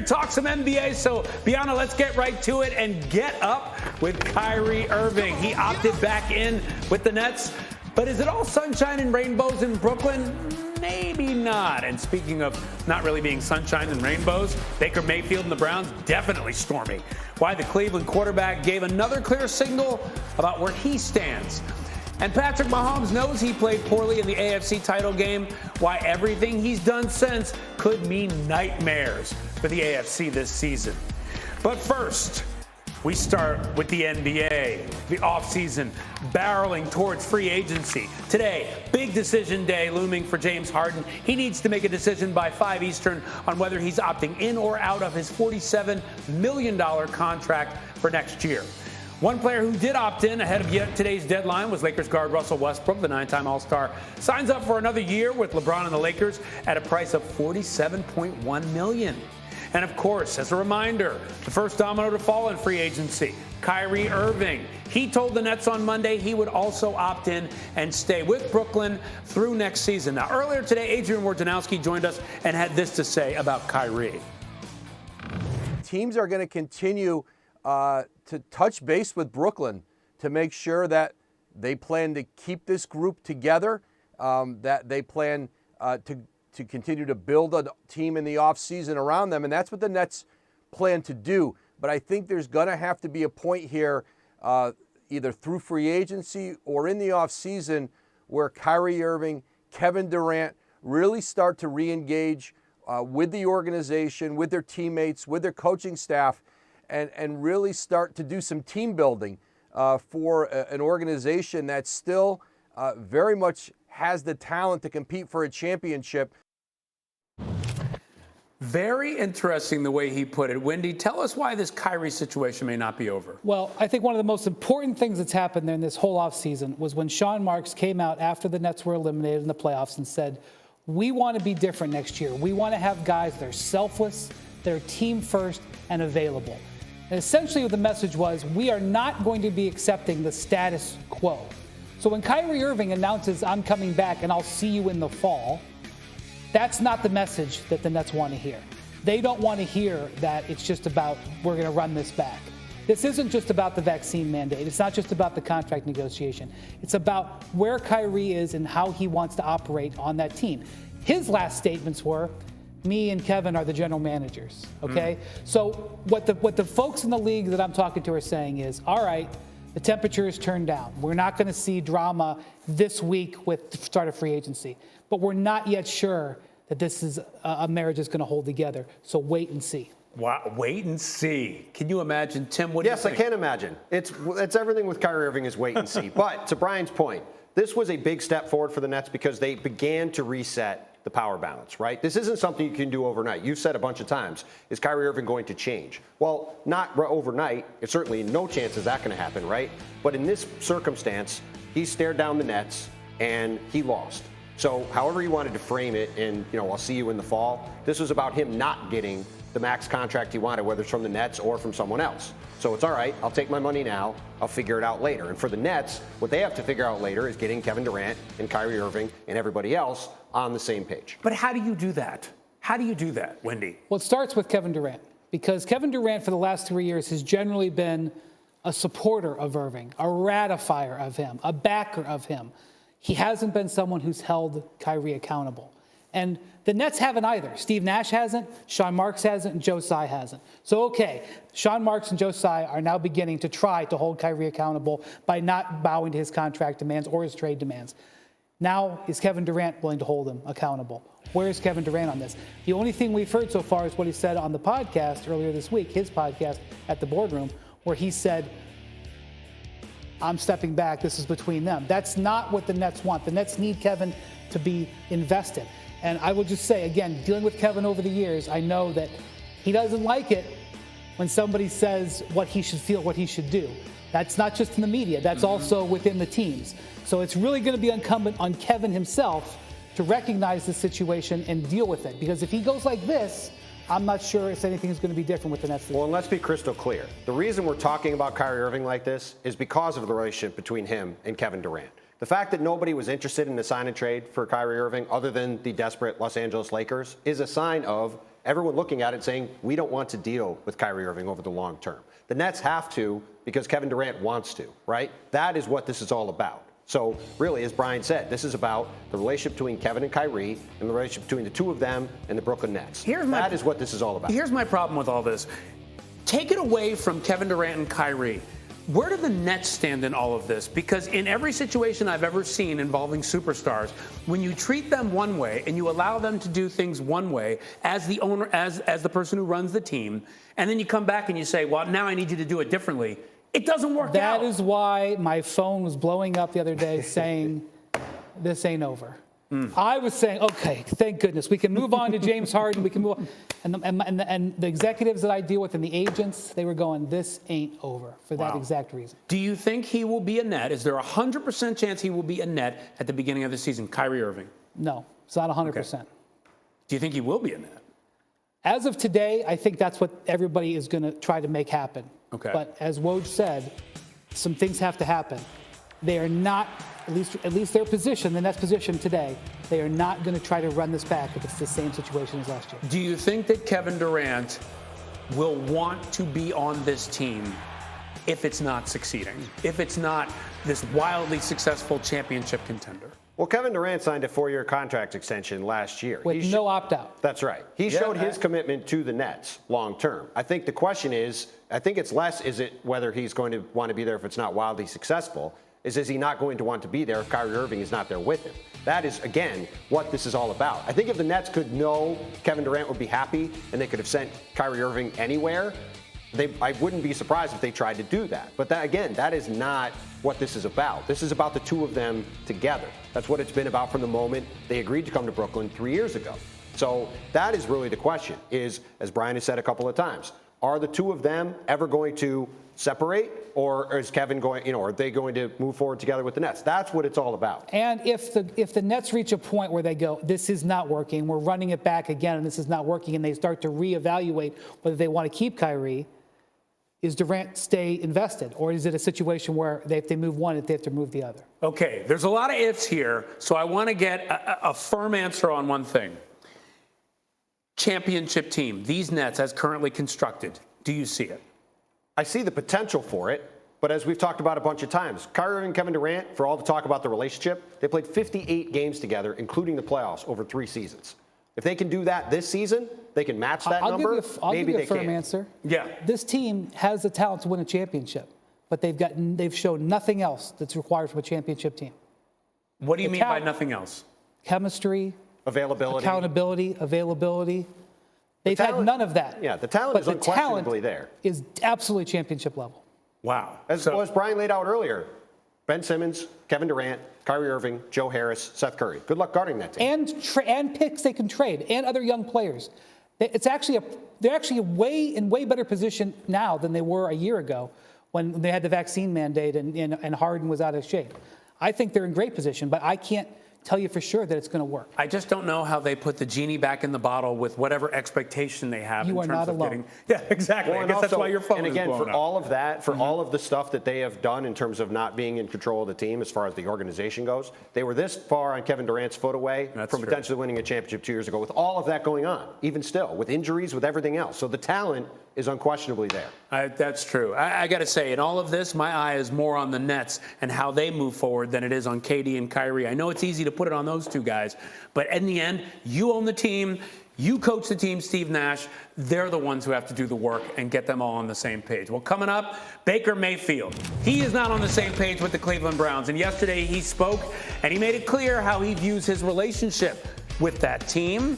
talk some NBA. So, Bianna, let's get right to it and get up with Kyrie Irving. He opted back in with the Nets. But is it all sunshine and rainbows in Brooklyn? Maybe not. And speaking of not really being sunshine and rainbows, Baker Mayfield and the Browns definitely stormy. Why the Cleveland quarterback gave another clear signal about where he stands. And Patrick Mahomes knows he played poorly in the AFC title game. Why everything he's done since could mean nightmares for the AFC this season. But first, we start with the NBA, the offseason, barreling towards free agency. Today, big decision day looming for James Harden. He needs to make a decision by 5 Eastern on whether he's opting in or out of his $47 million contract for next year. One player who did opt in ahead of today's deadline was Lakers guard Russell Westbrook, the 9-time All-Star. Signs up for another year with LeBron and the Lakers at a price of $47.1 million. And of course, as a reminder, the first domino to fall in free agency, Kyrie Irving. He told the Nets on Monday he would also opt in and stay with Brooklyn through next season. Now, earlier today, Adrian Wojnarowski joined us and had this to say about Kyrie. Teams are going to continue to touch base with Brooklyn to make sure that they plan to keep this group together, that they plan to continue to build a team in the offseason around them, and that's what the Nets plan to do. But I think there's going to have to be a point here, either through free agency or in the offseason, where Kyrie Irving, Kevin Durant really start to re-engage with the organization, with their teammates, with their coaching staff, and really start to do some team building for an organization that still very much has the talent to compete for a championship. Very interesting the way he put it. Wendy, tell us why this Kyrie situation may not be over. Well, I think one of the most important things that's happened there in this whole offseason was when Sean Marks came out after the Nets were eliminated in the playoffs and said, we want to be different next year. We want to have guys that are selfless, they're team first, and available. And essentially what the message was, we are not going to be accepting the status quo. So when Kyrie Irving announces, I'm coming back and I'll see you in the fall, that's not the message that the Nets want to hear. They don't want to hear that it's just about, we're going to run this back. This isn't just about the vaccine mandate. It's not just about the contract negotiation. It's about where Kyrie is and how he wants to operate on that team. His last statements were, me and Kevin are the general managers, okay? So what the folks in the league that I'm talking to are saying is, all right, the temperature is turned down. We're not going to see drama this week with the start of free agency, but we're not yet sure that this is a marriage that's going to hold together. So wait and see. Wow, wait and see. Can you imagine, Tim? What do you think? Yes, I can imagine. It's everything with Kyrie Irving is wait and see. But to Brian's point, this was a big step forward for the Nets because they began to reset the power balance, right? This isn't something you can do overnight. You've said a bunch of times, is Kyrie Irving going to change? Well, not overnight. It's certainly no chance is that going to happen, right? But in this circumstance, he stared down the Nets and he lost. So however you wanted to frame it and, I'll see you in the fall, this was about him not getting the max contract he wanted, whether it's from the Nets or from someone else. So it's all right, I'll take my money now, I'll figure it out later. And for the Nets, what they have to figure out later is getting Kevin Durant and Kyrie Irving and everybody else on the same page. But how do you do that? How do you do that, Wendy? Well, it starts with Kevin Durant, because Kevin Durant for the last 3 years has generally been a supporter of Irving, a ratifier of him, a backer of him. He hasn't been someone who's held Kyrie accountable. And the Nets haven't either. Steve Nash hasn't, Sean Marks hasn't, and Joe Tsai hasn't. So, okay, Sean Marks and Joe Tsai are now beginning to try to hold Kyrie accountable by not bowing to his contract demands or his trade demands. Now, is Kevin Durant willing to hold him accountable? Where is Kevin Durant on this? The only thing we've heard so far is what he said on the podcast earlier this week, his podcast at the boardroom, where he said, I'm stepping back, this is between them. That's not what the Nets want. The Nets need Kevin to be invested. And I will just say, again, dealing with Kevin over the years, I know that he doesn't like it when somebody says what he should feel, what he should do. That's not just in the media, that's also within the teams. So it's really going to be incumbent on Kevin himself to recognize the situation and deal with it. Because if he goes like this, I'm not sure if anything is going to be different with the Nets. Well, and let's be crystal clear. The reason we're talking about Kyrie Irving like this is because of the relationship between him and Kevin Durant. The fact that nobody was interested in the sign and trade for Kyrie Irving other than the desperate Los Angeles Lakers is a sign of everyone looking at it saying, we don't want to deal with Kyrie Irving over the long term. The Nets have to because Kevin Durant wants to, right? That is what this is all about. So really, as Brian said, this is about the relationship between Kevin and Kyrie and the relationship between the two of them and the Brooklyn Nets. That is what this is all about. Here's my problem with all this. Take it away from Kevin Durant and Kyrie. Where do the Nets stand in all of this? Because in every situation I've ever seen involving superstars, when you treat them one way and you allow them to do things one way as the owner, as the person who runs the team, and then you come back and you say, well, now I need you to do it differently, it doesn't work out. That is why my phone was blowing up the other day saying, this ain't over. I was saying, okay, thank goodness. We can move on to James Harden. We can move on. And the executives that I deal with and the agents, they were going, this ain't over for that exact reason. Do you think he will be a Net? Is there a 100% chance he will be a Net at the beginning of the season, Kyrie Irving? No, it's not 100%. Okay. Do you think he will be a Net? As of today, I think that's what everybody is going to try to make happen. Okay. But as Woj said, some things have to happen. They are not, at least their position, the Nets' position today, they are not going to try to run this back if it's the same situation as last year. Do you think that Kevin Durant will want to be on this team if it's not succeeding, if it's not this wildly successful championship contender? Well, Kevin Durant signed a 4-year contract extension last year. With no opt-out. That's right. He showed his commitment to the Nets long term. I think the question is, I think it's less, is it whether he's going to want to be there if it's not wildly successful, is he not going to want to be there if Kyrie Irving is not there with him? That is, again, what this is all about. I think if the Nets could know Kevin Durant would be happy and they could have sent Kyrie Irving anywhere, I wouldn't be surprised if they tried to do that. But that, again, that is not what this is about. This is about the two of them together. That's what it's been about from the moment they agreed to come to Brooklyn 3 years ago. So that is really the question, is, as Brian has said a couple of times, are the two of them ever going to separate, or is Kevin going, are they going to move forward together with the Nets? That's what it's all about. And if the Nets reach a point where they go, this is not working, we're running it back again, and this is not working, and they start to reevaluate whether they want to keep Kyrie, is Durant stay invested, or is it a situation where if they move one, they have to move the other? Okay, there's a lot of ifs here, so I want to get a firm answer on one thing. Championship team, these Nets as currently constructed, do you see it? I see the potential for it, but as we've talked about a bunch of times, Kyrie Irving and Kevin Durant, for all the talk about the relationship, they played 58 games together, including the playoffs, over 3 seasons. If they can do that this season, they can match that number. I'll Maybe give you they a firm can. answer. Yeah. This team has the talent to win a championship, but they've shown nothing else that's required from a championship team. What do you mean by nothing else? Chemistry, Availability. Accountability, availability. They've had none of that. Yeah, the talent but is the unquestionably talent there. is absolutely championship level. Wow. As Brian laid out earlier, Ben Simmons, Kevin Durant, Kyrie Irving, Joe Harris, Seth Curry. Good luck guarding that team. And picks they can trade, and other young players. They're actually in way better position now than they were a year ago when they had the vaccine mandate and Harden was out of shape. I think they're in great position, but I can't tell you for sure that it's going to work. I just don't know how they put the genie back in the bottle with whatever expectation they have in terms of getting. Yeah, exactly. Well, I guess that's also, why your phone and again, is blowing for up. all of that, for all of the stuff that they have done in terms of not being in control of the team as far as the organization goes, they were this far on Kevin Durant's foot away from potentially winning a championship 2 years ago with all of that going on, even still, with injuries, with everything else. So the talent is unquestionably there. That's true. I got to say, in all of this, my eye is more on the Nets and how they move forward than it is on KD and Kyrie. I know it's easy to put it on those two guys, but in the end, you own the team. You coach the team, Steve Nash. They're the ones who have to do the work and get them all on the same page. Well, coming up, Baker Mayfield. He is not on the same page with the Cleveland Browns. And yesterday he spoke and he made it clear how he views his relationship with that team,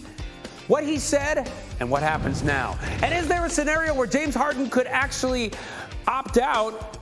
what he said, and what happens now. And is there a scenario where James Harden could actually opt out